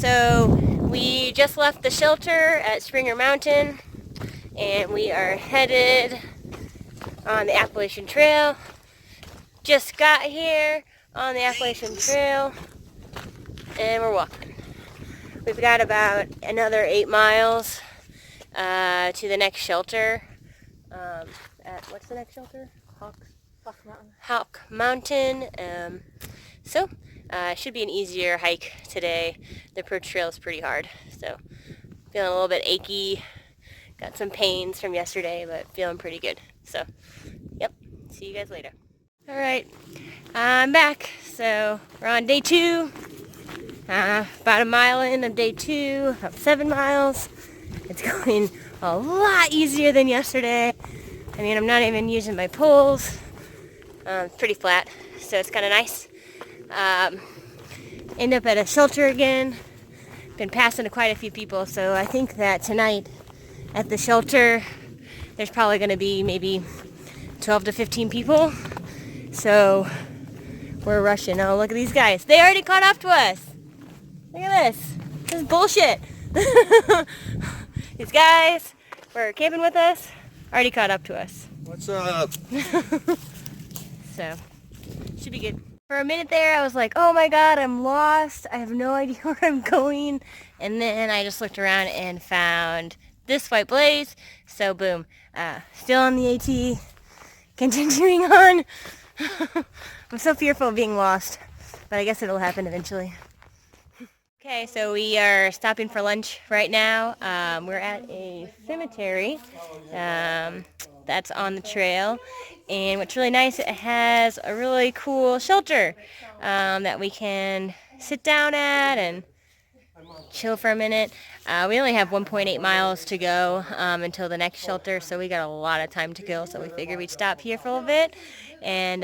So we just left the shelter at Springer Mountain and we are headed on the Appalachian Trail. Just got here on the Appalachian Trail and we're walking. We've got about another 8 miles to the next shelter. What's the next shelter? Hawk Mountain. It should be an easier hike today. The approach trail is pretty hard, so feeling a little bit achy. Got some pains from yesterday, but feeling pretty good. So, yep. See you guys later. All right, I'm back. So we're on day 2. About a mile in of day 2, about 7 miles. It's going a lot easier than yesterday. I mean, I'm not even using my poles. It's pretty flat, so it's kind of nice. End up at a shelter again. Been passing to quite a few people, so I think that tonight at the shelter there's probably going to be maybe 12 to 15 people. So we're rushing. Oh, look at these guys. They already caught up to us. Look at this. This is bullshit. These guys were camping with us, already caught up to us. What's up? So, should be good. For a minute there, I was like, oh my god, I'm lost. I have no idea where I'm going. And then I just looked around and found this white blaze. So, boom. Still on the AT. Continuing on. I'm so fearful of being lost. But I guess it'll happen eventually. Okay, so we are stopping for lunch right now. We're at a cemetery that's on the trail. And what's really nice, it has a really cool shelter that we can sit down at and chill for a minute. We only have 1.8 miles to go until the next shelter, so we got a lot of time to kill. So we figured we'd stop here for a little bit and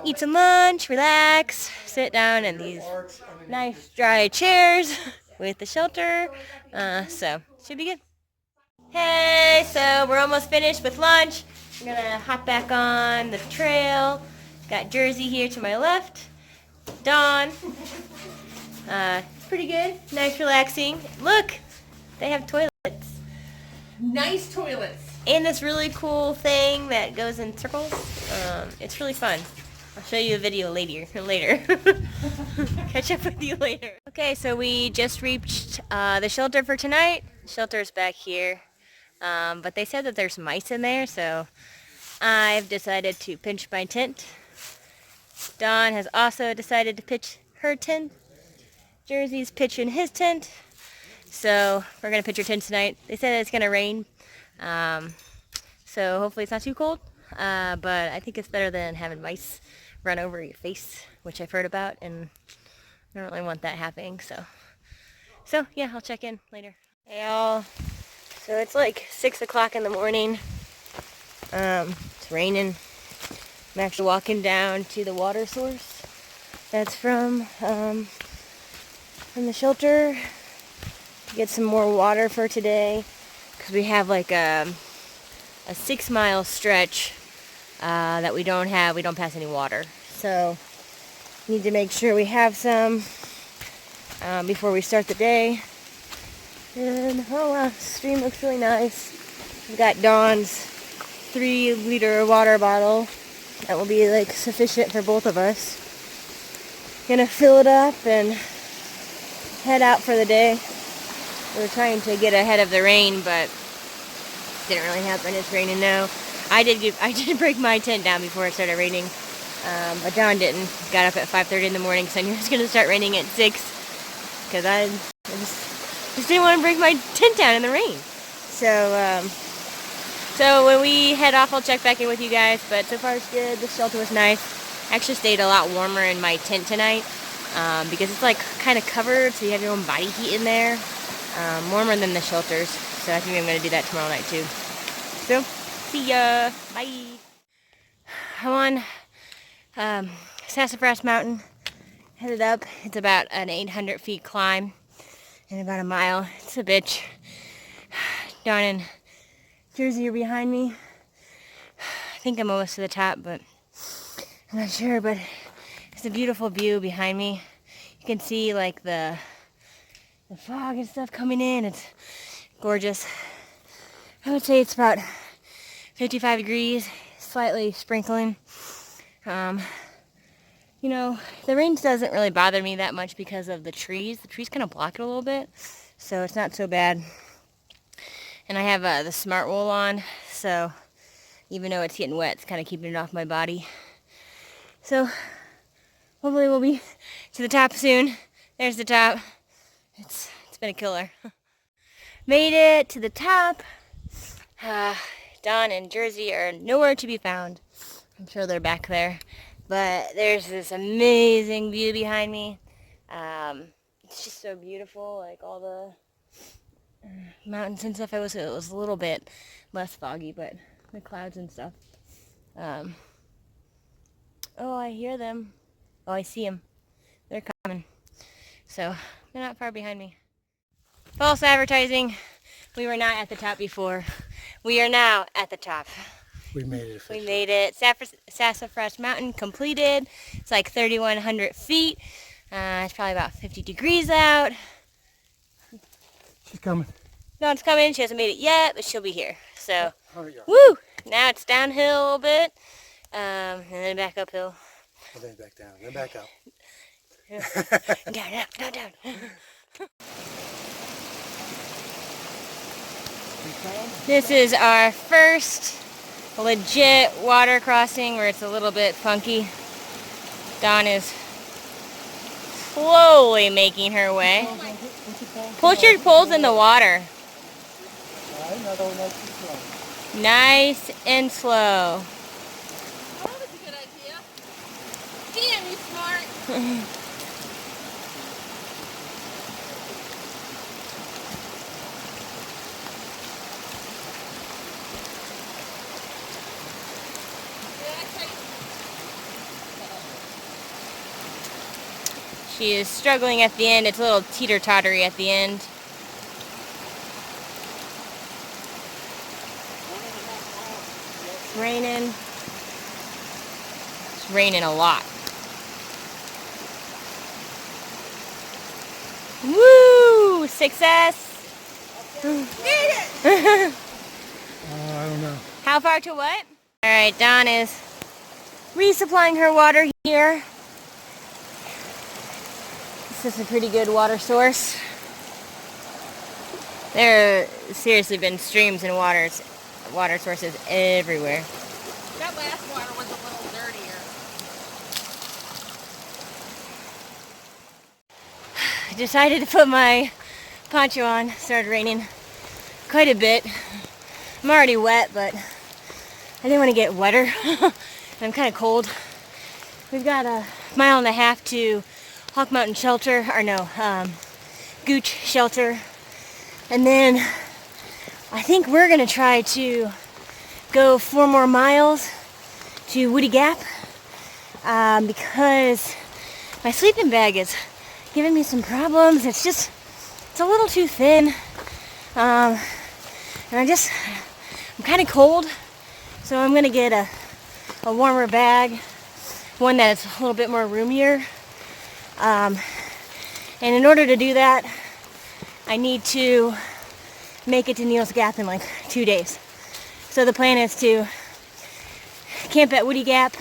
eat some lunch, relax, sit down in these nice dry chairs with the shelter. So should be good. Hey, so we're almost finished with lunch. I'm gonna hop back on the trail. Got Jersey here to my left. Dawn. It's pretty good. Nice, relaxing. Look, they have toilets. Nice toilets. And this really cool thing that goes in circles. It's really fun. I'll show you a video later. Catch up with you later. Okay, so we just reached the shelter for tonight. The shelter's back here. But they said that there's mice in there, so I've decided to pitch my tent. Dawn has also decided to pitch her tent. Jersey's pitching his tent. So we're going to pitch our tent tonight. They said it's going to rain. So hopefully it's not too cold. But I think it's better than having mice run over your face, which I've heard about, and I don't really want that happening. So yeah, I'll check in later. Hey y'all. So it's like 6 o'clock in the morning. It's raining. I'm actually walking down to the water source that's from the shelter to get some more water for today, because we have like a 6 mile stretch that we don't pass any water. So need to make sure we have some before we start the day. And oh wow, the stream looks really nice. We've got Dawn's 3-liter water bottle that will be like sufficient for both of us. Gonna fill it up and head out for the day. We were trying to get ahead of the rain, but didn't really happen. It's raining now. I did break my tent down before it started raining, but Dawn didn't. Got up at 5:30 in the morning because I knew it was gonna start raining at 6. Because I just didn't want to break my tent down in the rain. So when we head off, I'll check back in with you guys. But so far it's good. The shelter was nice. Actually stayed a lot warmer in my tent tonight because it's like kind of covered, so you have your own body heat in there. Warmer than the shelters. So I think I'm going to do that tomorrow night too. So, see ya. Bye. I'm on Sassafras Mountain. Headed up. It's about an 800 feet climb in about a mile. It's a bitch. Dawn and Jersey are behind me. I think I'm almost to the top, but I'm not sure. But it's a beautiful view behind me. You can see like the the fog and stuff coming in. It's gorgeous. I would say it's about 55 degrees, slightly sprinkling. You know, the rain doesn't really bother me that much because of the trees. The trees kind of block it a little bit, so it's not so bad. And I have the smart wool on, so even though it's getting wet, it's kind of keeping it off my body. So hopefully we'll be to the top soon. There's the top. It's been a killer. Made it to the top. Dawn and Jersey are nowhere to be found. I'm sure they're back there. But there's this amazing view behind me. It's just so beautiful, like all the mountains and stuff. It was a little bit less foggy, but the clouds and stuff. Oh, I hear them. Oh, I see them. They're coming. So they're not far behind me. False advertising. We were not at the top before. We are now at the top. We made it officially. We made it. Sassafras Mountain completed. It's like 3,100 feet. It's probably about 50 degrees out. She's coming. Dawn's coming. She hasn't made it yet, but she'll be here. So, Hurry up. woo! Now it's downhill a little bit, and then back uphill. And then back down. Then back up. Down, up, down, down. This is our first legit water crossing where it's a little bit funky. Dawn is slowly making her way. Put your poles in the water. Nice and slow. Oh, that was a good idea. Damn, you smart. She is struggling at the end. It's a little teeter-tottery at the end. It's raining. It's raining a lot. Woo! Success! Did it! I don't know. How far to what? Alright, Dawn is resupplying her water here. This is a pretty good water source. There have seriously been streams and water sources everywhere. That last water was a little dirtier. I decided to put my poncho on. It started raining quite a bit. I'm already wet, but I didn't want to get wetter. I'm kind of cold. We've got a mile and a half to Hawk Mountain Shelter, or no, Gooch Shelter. And then I think we're gonna try to go 4 more miles to Woody Gap because my sleeping bag is giving me some problems. It's a little too thin. And I'm kind of cold, so I'm gonna get a warmer bag, one that's a little bit more roomier. And in order to do that, I need to make it to Neels Gap in like 2 days. So the plan is to camp at Woody Gap,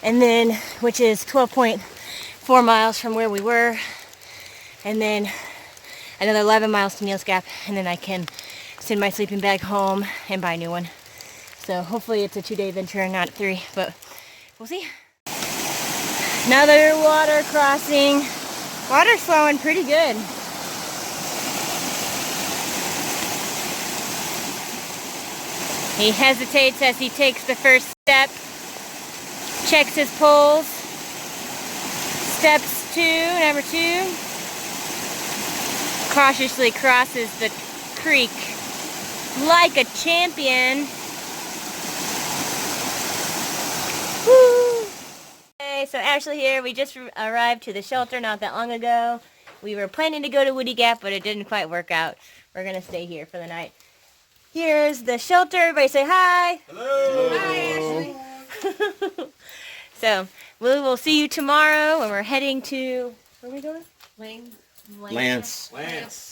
and then, which is 12.4 miles from where we were, and then another 11 miles to Neels Gap, and then I can send my sleeping bag home and buy a new one. So hopefully it's a 2-day venture and not 3, but we'll see. Another water crossing. Water's flowing pretty good. He hesitates as he takes the first step, checks his poles, steps 2, number 2, cautiously crosses the creek like a champion. Woo! Okay, so Ashley here. We just arrived to the shelter not that long ago. We were planning to go to Woody Gap, but it didn't quite work out. We're going to stay here for the night. Here's the shelter. Everybody say hi. Hello. Hi, Ashley. So we will see you tomorrow when we're heading to, where are we going? Lance.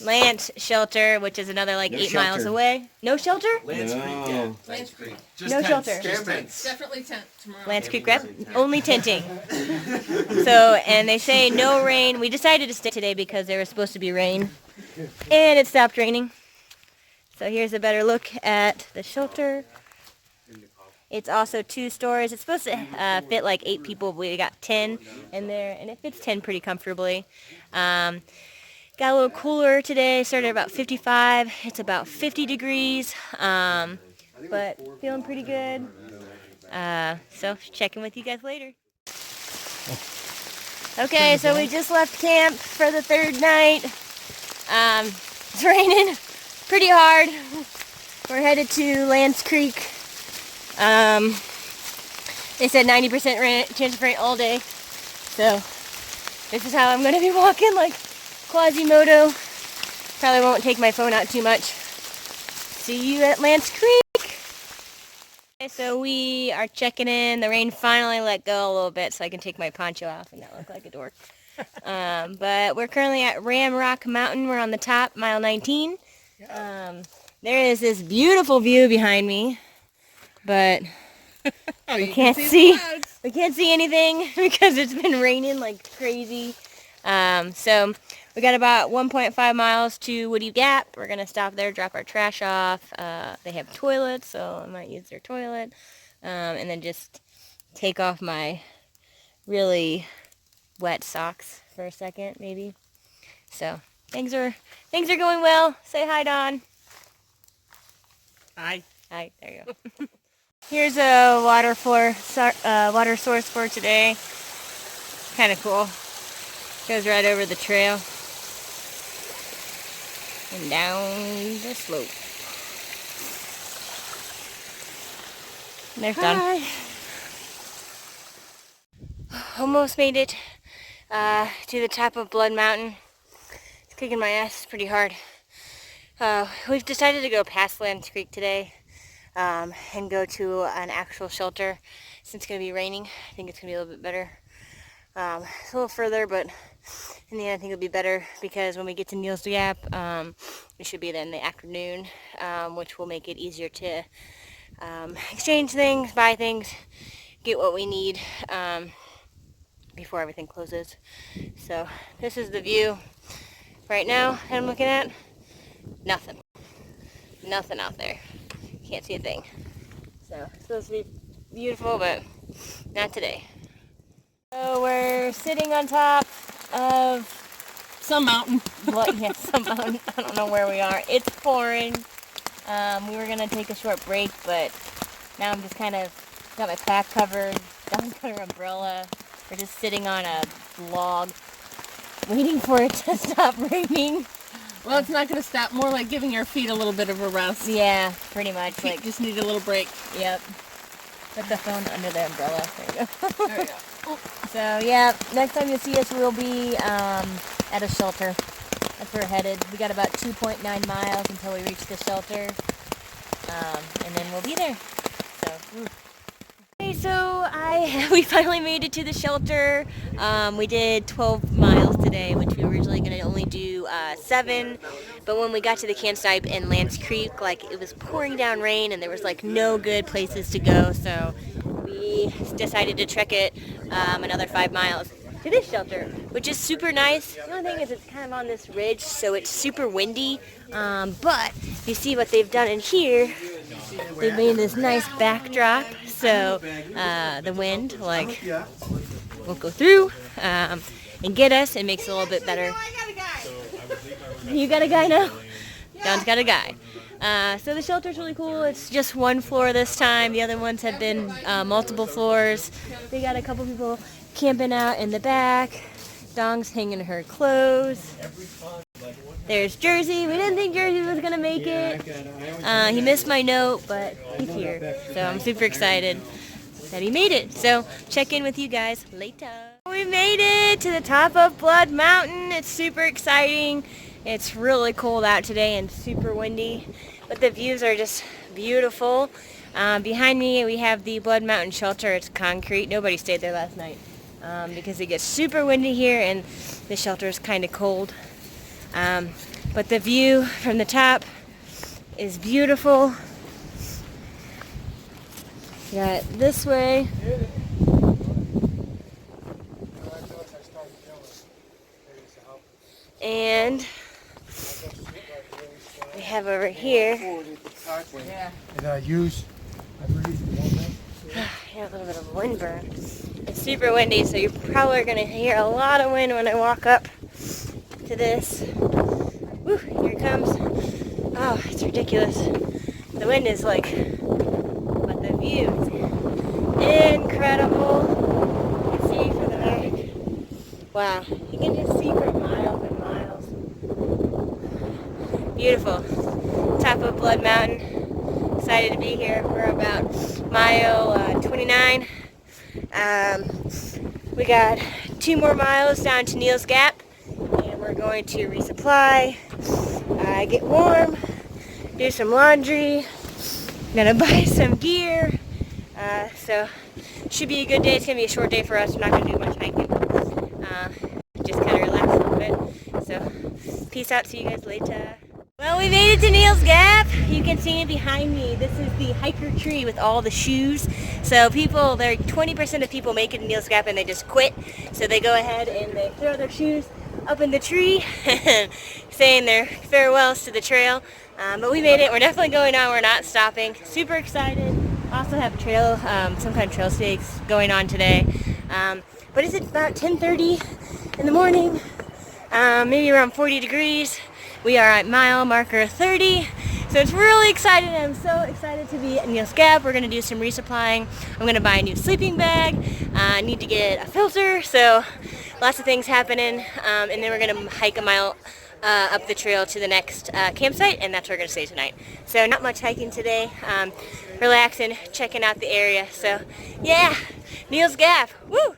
Lance shelter, which is another like No 8 miles shelter. away. No shelter? Lance Creek, yeah. Lance Creek. Just No tents, shelter. Just tents. Definitely tent tomorrow. Lance Creek Rep? Only tenting. So, and they say no rain. We decided to stay today because there was supposed to be rain. And it stopped raining. So here's a better look at the shelter. It's also 2 stories. It's supposed to fit like 8 people. We got 10 in there, and it fits 10 pretty comfortably. Got a little cooler today. Started at about 55. It's about 50 degrees, but feeling pretty good. So check in with you guys later. Okay, so we just left camp for the 3rd night. It's raining pretty hard. We're headed to Lance Creek. They said 90% chance of rain all day. So this is how I'm going to be walking, like Quasimodo. Probably won't take my phone out too much. See you at Lance Creek. Okay, so we are checking in. The rain finally let go a little bit so I can take my poncho off and not look like a dork. But we're currently at Ram Rock Mountain. We're on the top, mile 19. There is this beautiful view behind me, but we can't see anything because it's been raining like crazy. So we got about 1.5 miles to Woody Gap. We're gonna stop there, drop our trash off. They have toilets, so I might use their toilet, and then just take off my really wet socks for a second, maybe. So things are going well. Say hi, Don. Hi. Hi. There you go. Here's a water source for today. Kind of cool. Goes right over the trail and down the slope. And there's Don. Almost made it to the top of Blood Mountain. It's kicking my ass pretty hard. We've decided to go past Lance Creek today and go to an actual shelter since it's going to be raining. I think it's going to be a little bit better. It's a little further, but in the end I think it'll be better because when we get to Neels Gap, we should be there in the afternoon, which will make it easier to exchange things, buy things, get what we need before everything closes. So this is the view right now that I'm looking at. Nothing out there. Can't see a thing. So it's supposed to be beautiful, but not today. So we're sitting on top of Some mountain. some mountain. I don't know where we are. It's pouring. We were gonna take a short break, but now I'm just kind of got my pack covered. Don's got her umbrella. We're just sitting on a log, waiting for it to stop raining. Well, it's not going to stop. More like giving our feet a little bit of a rest. Yeah, pretty much. Feet Like, just need a little break. yep. Put the phone under the umbrella. There you go. There we go. So yeah, next time you see us, we'll be at a shelter. That's where we're headed. We got about 2.9 miles until we reach the shelter, and then we'll be there. So. Okay, so we finally made it to the shelter. We did 12 miles today, which we were originally going to only do 7. But when we got to the campsite in Lance Creek, like it was pouring down rain and there was like no good places to go. So we decided to trek it another 5 miles to this shelter, which is super nice. The only thing is it's kind of on this ridge, so it's super windy. But you see what they've done in here. They made this nice backdrop, so the wind like won't go through and get us. It makes it a little bit better. You got a guy now? Don's got a guy. So the shelter's really cool. It's just 1 floor this time. The other ones have been multiple floors. They got a couple people camping out in the back. Dong's hanging her clothes. There's Jersey. We didn't think Jersey was going to make it. He missed my note, but he's here. So I'm super excited that he made it. So check in with you guys later. We made it to the top of Blood Mountain. It's super exciting. It's really cold out today and super windy, but the views are just beautiful. Behind me we have the Blood Mountain shelter. It's concrete. Nobody stayed there last night because it gets super windy here and the shelter is kind of cold. But the view from the top is beautiful. Got this way. And we have over here. And I use, I breathe. Yeah, a little bit of wind burn. It's super windy, so you're probably going to hear a lot of wind when I walk up to this. Woo, here it comes. Oh, it's ridiculous. The wind is like, but the view is incredible. You can see from the back. Wow, you can just see for miles and miles. Beautiful. Top of Blood Mountain. Excited to be here. We're about mile 29. We got 2 more miles down to Neels Gap, and we're going to resupply, get warm, do some laundry, gonna buy some gear. So should be a good day. It's gonna be a short day for us. We're not gonna do much hiking. Just kind of relax a little bit. So peace out. See you guys later. Well, we made it to Neels Gap. You can see it behind me. This is the hiker tree with all the shoes. So people, 20% of people make it to Neels Gap and they just quit. So they go ahead and they throw their shoes up in the tree, saying their farewells to the trail. But we made it. We're definitely going on. We're not stopping. Super excited. Also have trail, some kind of trail stakes going on today. But it's about 10:30 in the morning, maybe around 40 degrees. We are at mile marker 30, so it's really exciting. I'm so excited to be at Neels Gap. We're going to do some resupplying. I'm going to buy a new sleeping bag. I need to get a filter, so lots of things happening. And then we're going to hike a mile up the trail to the next campsite, and that's where we're going to stay tonight. So not much hiking today. Relaxing, checking out the area. So yeah, Neels Gap. Woo!